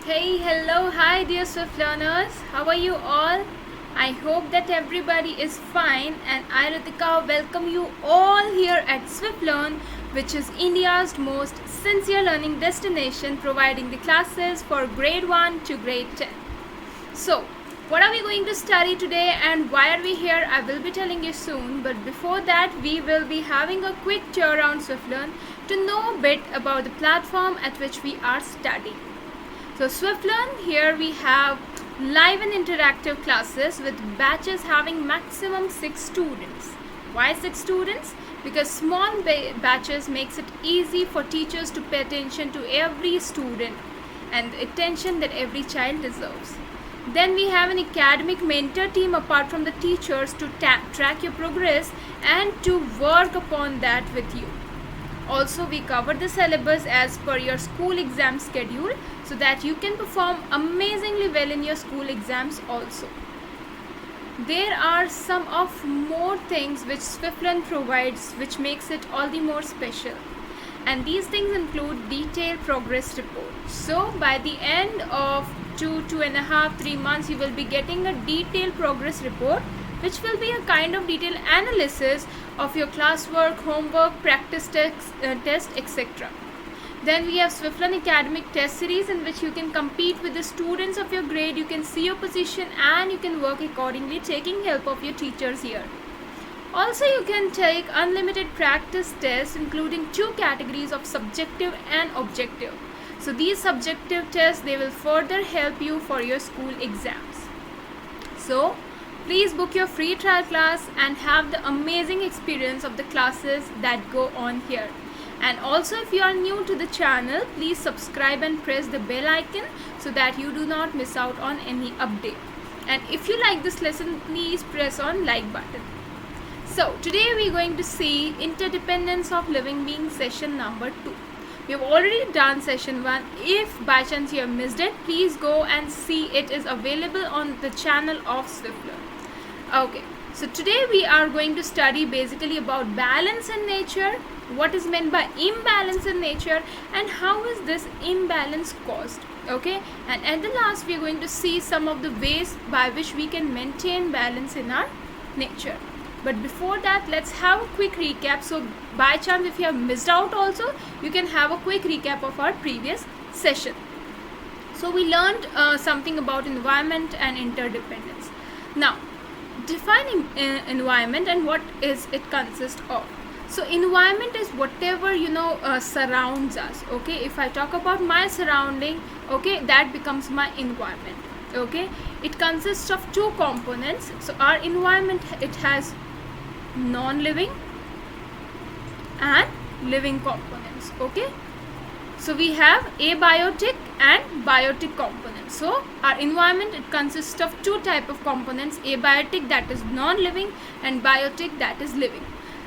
Hey, hello, hi, dear Swift learners. How are you all? I hope that everybody is fine, and I, Ritika, welcome you all here at Swift Learn, which is India's most sincere learning destination, providing the classes for grade 1 to grade 10. So, what are we going to study today and why are we here? I will be telling you soon, but before that, we will be having a quick tour around SwiftLearn to know a bit about the platform at which we are studying. So SwiftLearn, here we have live and interactive classes with batches having maximum 6 students. Why 6 students? Because small batches makes it easy for teachers to pay attention to every student and the attention that every child deserves. Then we have an academic mentor team apart from the teachers to track your progress and to work upon that with you. Also, we cover the syllabus as per your school exam schedule so that you can perform amazingly well in your school exams also. There are some of more things which SwiftLearn provides which makes it all the more special. And these things include detailed progress report. So by the end of 2.5, 3 months, you will be getting a detailed progress report which will be a kind of detailed analysis of your classwork, homework, practice test, etc. Then we have SwiftLearn Academic Test Series in which you can compete with the students of your grade, you can see your position and you can work accordingly, taking help of your teachers here. Also, you can take unlimited practice tests including 2 categories of subjective and objective. So these subjective tests, they will further help you for your school exams. So please book your free trial class and have the amazing experience of the classes that go on here. And also, if you are new to the channel, please subscribe and press the bell icon so that you do not miss out on any update. And if you like this lesson, please press on like button. So today we are going to see interdependence of living beings session number 2. We have already done session 1. If by chance you have missed it, please go and see. It is available on the channel of SwiftLearn. Okay, so today we are going to study basically about balance in nature, what is meant by imbalance in nature, and how is this imbalance caused. Okay, and at the last we are going to see some of the ways by which we can maintain balance in our nature. But before that, let's have a quick recap. So by chance if you have missed out also, you can have a quick recap of our previous session. So we learned something about environment and interdependence. Now, defining environment and what is it consist of. So environment is whatever surrounds us. Okay, if I talk about my surrounding, okay, that becomes my environment. Okay, it consists of 2 components. So our environment, it has non-living and living components. Okay, so we have abiotic and biotic components. So our environment, it consists of 2 type of components: abiotic, that is non-living, and biotic, that is living.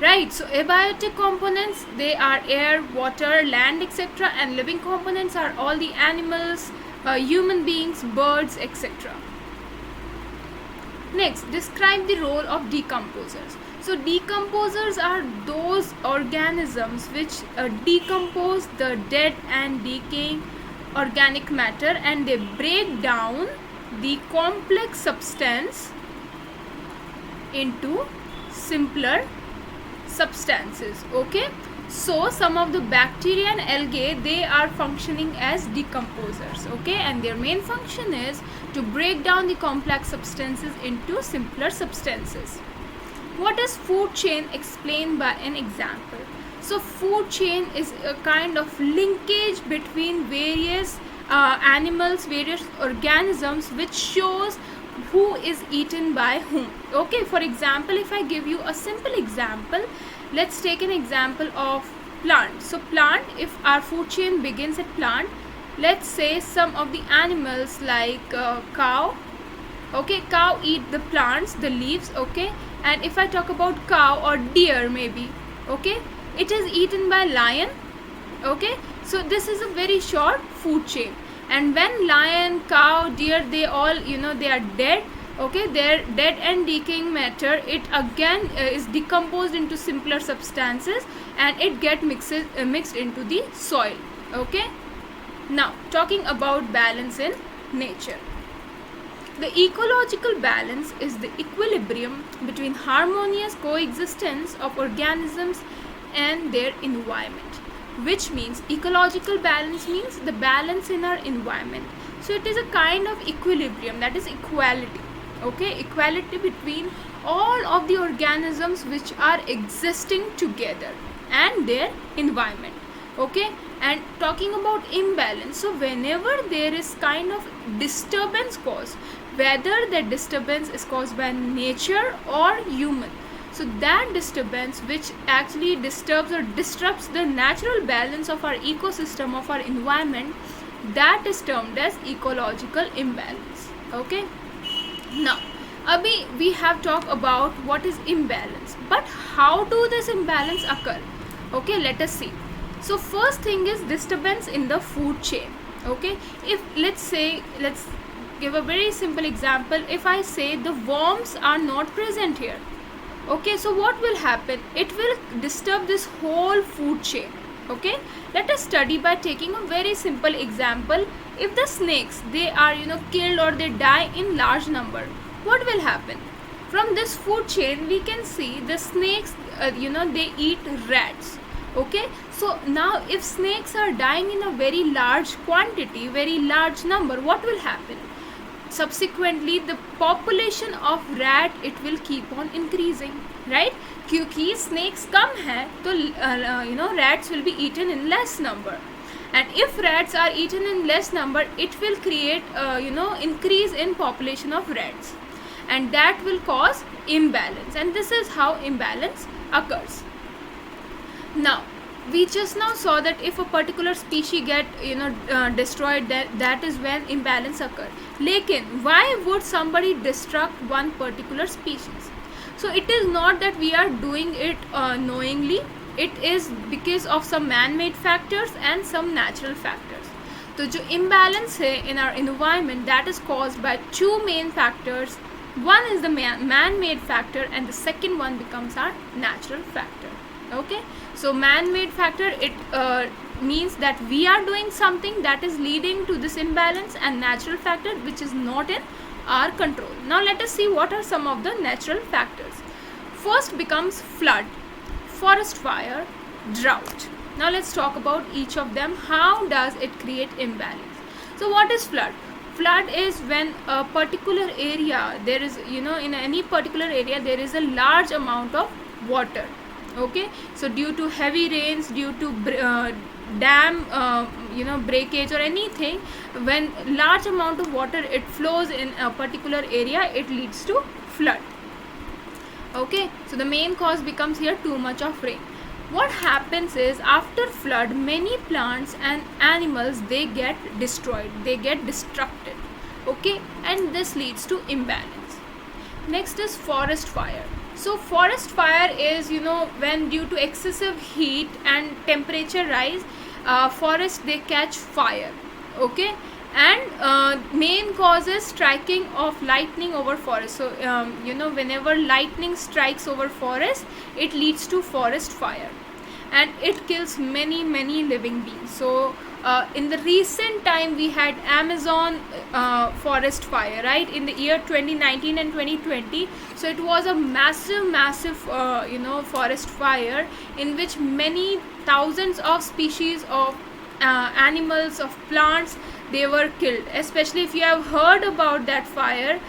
Right, so abiotic components, they are air, water, land, etc. and living components are all the animals, human beings, birds, etc. Next, describe the role of decomposers. So decomposers are those organisms which decompose the dead and decaying organic matter and they break down the complex substance into simpler substances. Okay, so some of the bacteria and algae, they are functioning as decomposers. Okay, and their main function is to break down the complex substances into simpler substances. What is food chain? Explained by an example. So food chain is a kind of linkage between various animals, various organisms, which shows who is eaten by whom. Okay, for example, if I give you a simple example, let's take an example of plant. So plant, if our food chain begins at plant, let's say some of the animals like cow. Okay, cow eat the plants, the leaves. Okay, and if I talk about cow or deer maybe, okay, it is eaten by lion. Okay, so this is a very short food chain. And when lion, cow, deer, they all they are dead, okay, their dead and decaying matter, it again is decomposed into simpler substances and it get mixed into the soil. Okay, Now, talking about balance in nature. The ecological balance is the equilibrium between harmonious coexistence of organisms and their environment, which means ecological balance means the balance in our environment. So it is a kind of equilibrium, that is equality. Okay, equality between all of the organisms which are existing together and their environment. Okay, and talking about imbalance, so whenever there is kind of disturbance caused, whether the disturbance is caused by nature or human, so that disturbance which actually disturbs or disrupts the natural balance of our ecosystem, of our environment, that is termed as ecological imbalance. Okay, now abhi we have talked about what is imbalance, but how do this imbalance occur? Okay, let us see. So first thing is disturbance in the food chain. Okay, if let's give a very simple example. If I say the worms are not present here, okay, so what will happen? It will disturb this whole food chain. Okay, let us study by taking a very simple example. If the snakes, they are killed or they die in large number, what will happen? From this food chain we can see the snakes they eat rats. Okay, so now if snakes are dying in a very large quantity, very large number, what will happen? Subsequently the population of rat, it will keep on increasing, right? क्योंकि snakes कम है तो rats will be eaten in less number, and if rats are eaten in less number, it will create increase in population of rats, and that will cause imbalance, and this is how imbalance occurs. Now we just now saw that if a particular species get destroyed, that is when imbalance occur. Lekin why would somebody destruct one particular species? So it is not that we are doing it knowingly, it is because of some man-made factors and some natural factors. So जो imbalance है in our environment, that is caused by two main factors. One is the man-made factor, and the second one becomes our natural factor. Okay, so man-made factor, it means that we are doing something that is leading to this imbalance, and natural factor which is not in our control. Now let us see what are some of the natural factors. First becomes flood, forest fire, drought. Now let's talk about each of them. How does it create imbalance? So what is flood? Flood is when a particular area, there is in any particular area there is a large amount of water. Okay, so due to heavy rains, due to dam breakage or anything, when large amount of water it flows in a particular area, it leads to flood. Okay, so the main cause becomes here too much of rain. What happens is after flood, many plants and animals, they get destroyed, they get destructed. Okay, and this leads to imbalance. Next is forest fire. So forest fire is when due to excessive heat and temperature rise, forests they catch fire. Okay, and main cause is striking of lightning over forest. So whenever lightning strikes over forest, it leads to forest fire, and it kills many living beings. So in the recent time we had Amazon forest fire, right, in the year 2019 and 2020. So it was a massive forest fire in which many thousands of species of animals, of plants, they were killed. Especially if you have heard about that fire,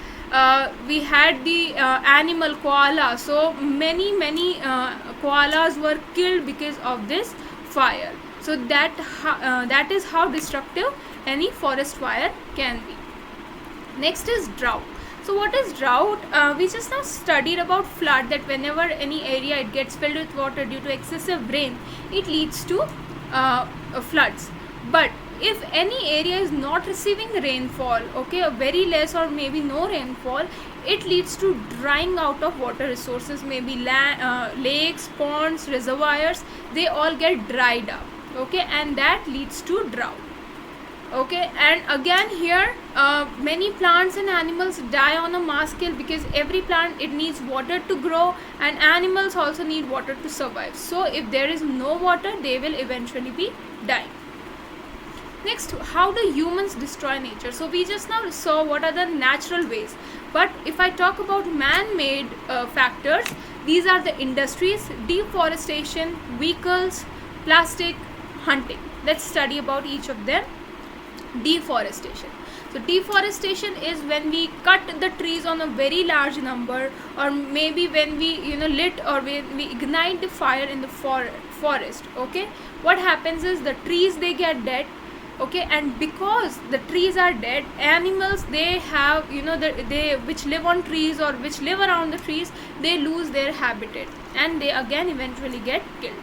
we had the animal koala. So many koalas were killed because of this fire. So that is how destructive any forest fire can be. Next is drought. So what is drought? We just now studied about flood, that whenever any area it gets filled with water due to excessive rain, it leads to floods. But if any area is not receiving rainfall, okay, very less or maybe no rainfall, it leads to drying out of water resources, maybe lakes, ponds, reservoirs, they all get dried up. Okay, and that leads to drought. Okay, and again here many plants and animals die on a mass scale, because every plant, it needs water to grow, and animals also need water to survive. So if there is no water, they will eventually be dying. Next, how do humans destroy nature? So we just now saw what are the natural ways, but if I talk about man-made factors, these are the industries, deforestation, vehicles, plastic, hunting. Let's study about each of them. Deforestation. So deforestation is when we cut the trees on a very large number, or maybe when we lit or when we ignite the fire in the forest. Okay, what happens is the trees, they get dead. Okay, and because the trees are dead, animals, they have they which live on trees or which live around the trees, they lose their habitat and they again eventually get killed,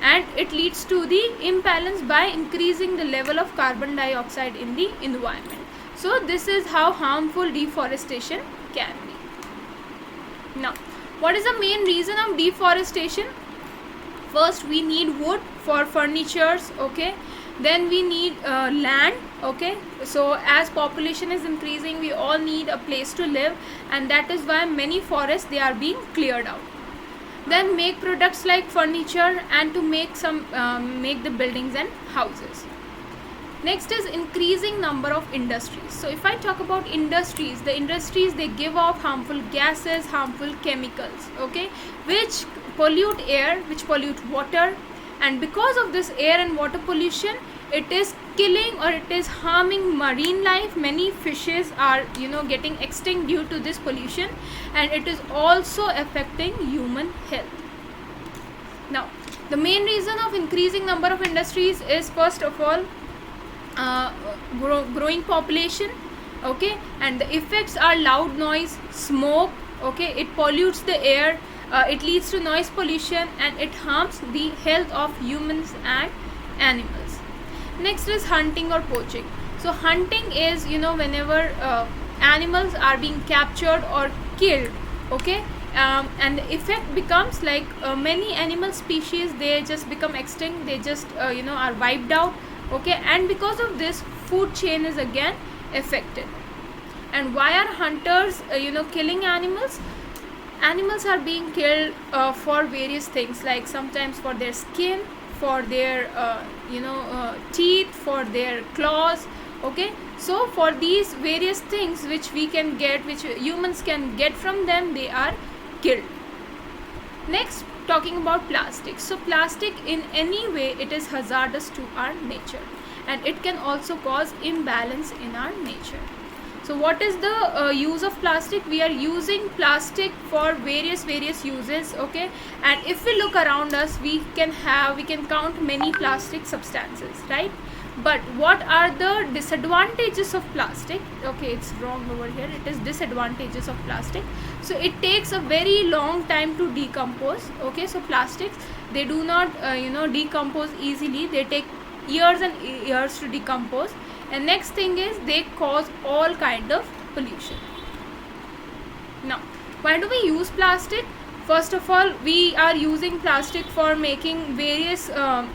and it leads to the imbalance by increasing the level of carbon dioxide in the environment. So this is how harmful deforestation can be. Now, what is the main reason of deforestation? First, we need wood for furnitures. Okay, then we need land. Okay, so as population is increasing, we all need a place to live, and that is why many forests, they are being cleared out. Then make products like furniture and to make make the buildings and houses. Next is increasing number of industries. So if I talk about industries, the industries, they give off harmful gases, harmful chemicals, okay, which pollute air, which pollute water, and because of this air and water pollution, it is killing or it is harming marine life. Many fishes are getting extinct due to this pollution, and it is also affecting human health. Now, the main reason of increasing number of industries is, first of all, growing population. Okay, and the effects are loud noise, smoke. Okay, it pollutes the air, it leads to noise pollution, and it harms the health of humans and animals. Next is hunting or poaching. So hunting is whenever animals are being captured or killed. Okay, and the effect becomes like many animal species, they just become extinct, they just are wiped out. Okay, and because of this, food chain is again affected. And why are hunters killing animals? Animals are being killed for various things, like sometimes for their skin, for their teeth, for their claws. Okay, so for these various things which we can get, which humans can get from them, they are killed. Next, talking about plastic. So plastic, in any way, it is hazardous to our nature, and it can also cause imbalance in our nature. So what is the use of plastic? We are using plastic for various uses. Okay, and if we look around us, we can count many plastic substances, right? But what are the disadvantages of plastic? Okay, it's wrong over here. It is disadvantages of plastic. So it takes a very long time to decompose. Okay, so plastics, they do not decompose easily. They take years and years to decompose. And next thing is, they cause all kind of pollution. Now, why do we use plastic? First of all, we are using plastic for making various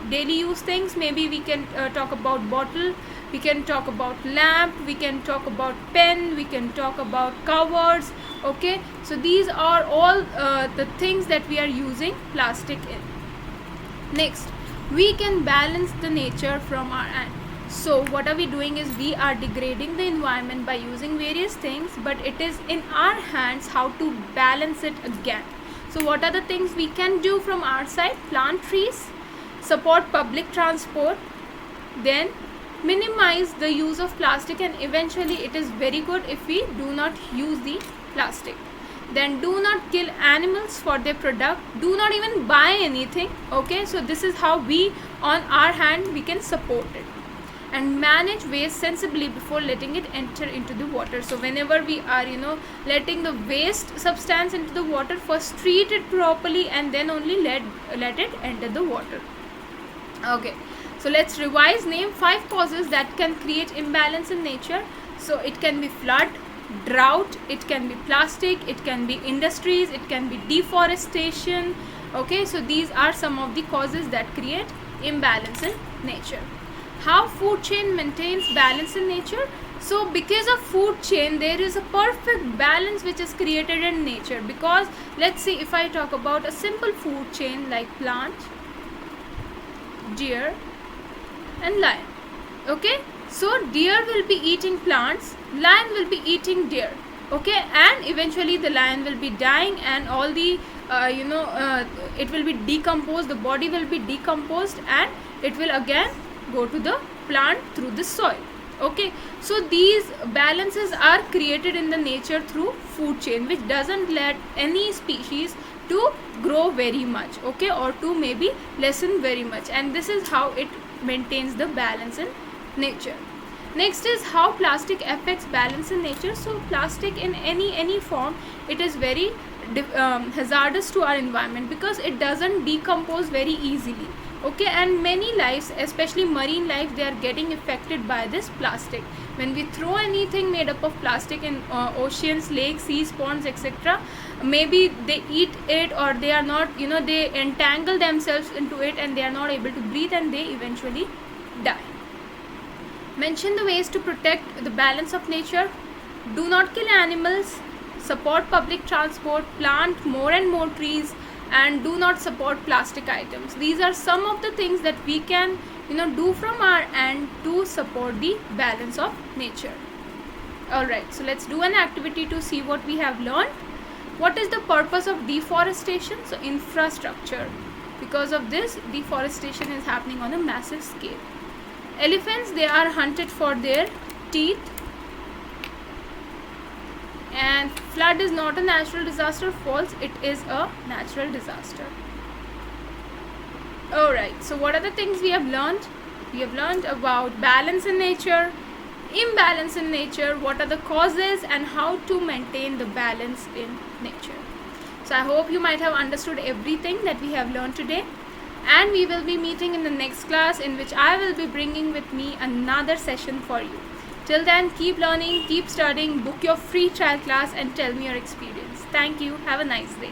daily use things. Maybe we can talk about bottle, we can talk about lamp, we can talk about pen, we can talk about covers. Okay, so these are all the things that we are using plastic in. Next, we can balance the nature from our end. So what are we doing is, we are degrading the environment by using various things, but it is in our hands how to balance it again. So what are the things we can do from our side? Plant trees, support public transport, then minimize the use of plastic, and eventually it is very good if we do not use the plastic. Then do not kill animals for their product, do not even buy anything. Okay, so this is how we, on our hand, we can support it. And manage waste sensibly before letting it enter into the water. So whenever we are letting the waste substance into the water, first treat it properly and then only let it enter the water. Okay, so let's revise. Name 5 causes that can create imbalance in nature. So it can be flood, drought, it can be plastic, it can be industries, it can be deforestation. Okay, so these are some of the causes that create imbalance in nature. How food chain maintains balance in nature? So because of food chain, there is a perfect balance which is created in nature. Because let's see, if I talk about a simple food chain like plant, deer and lion. Okay, so deer will be eating plants, lion will be eating deer. Okay, and eventually the lion will be dying, and all the it will be decomposed, the body will be decomposed, and it will again go to the plant through the soil. Okay, so these balances are created in the nature through food chain, which doesn't let any species to grow very much, okay, or to maybe lessen very much, and this is how it maintains the balance in nature. Next is how plastic affects balance in nature. So plastic in any form, it is very hazardous to our environment because it doesn't decompose very easily. Okay, and many lives, especially marine life, they are getting affected by this plastic. When we throw anything made up of plastic in oceans, lakes, seas, ponds, etc., maybe they eat it, or they are not, they entangle themselves into it and they are not able to breathe, and they eventually die. Mention the ways to protect the balance of nature. Do not kill animals, support public transport, plant more and more trees, and do not support plastic items. These are some of the things that we can do from our end to support the balance of nature. Alright, so let's do an activity to see what we have learned. What is the purpose of deforestation? So infrastructure. Because of this, deforestation is happening on a massive scale. Elephants, they are hunted for their teeth. And flood is not a natural disaster. False, it is a natural disaster. Alright, so what are the things we have learned? We have learned about balance in nature, imbalance in nature, what are the causes, and how to maintain the balance in nature. So I hope you might have understood everything that we have learned today. And we will be meeting in the next class, in which I will be bringing with me another session for you. Till then, keep learning, keep studying, book your free trial class and tell me your experience. Thank you. Have a nice day.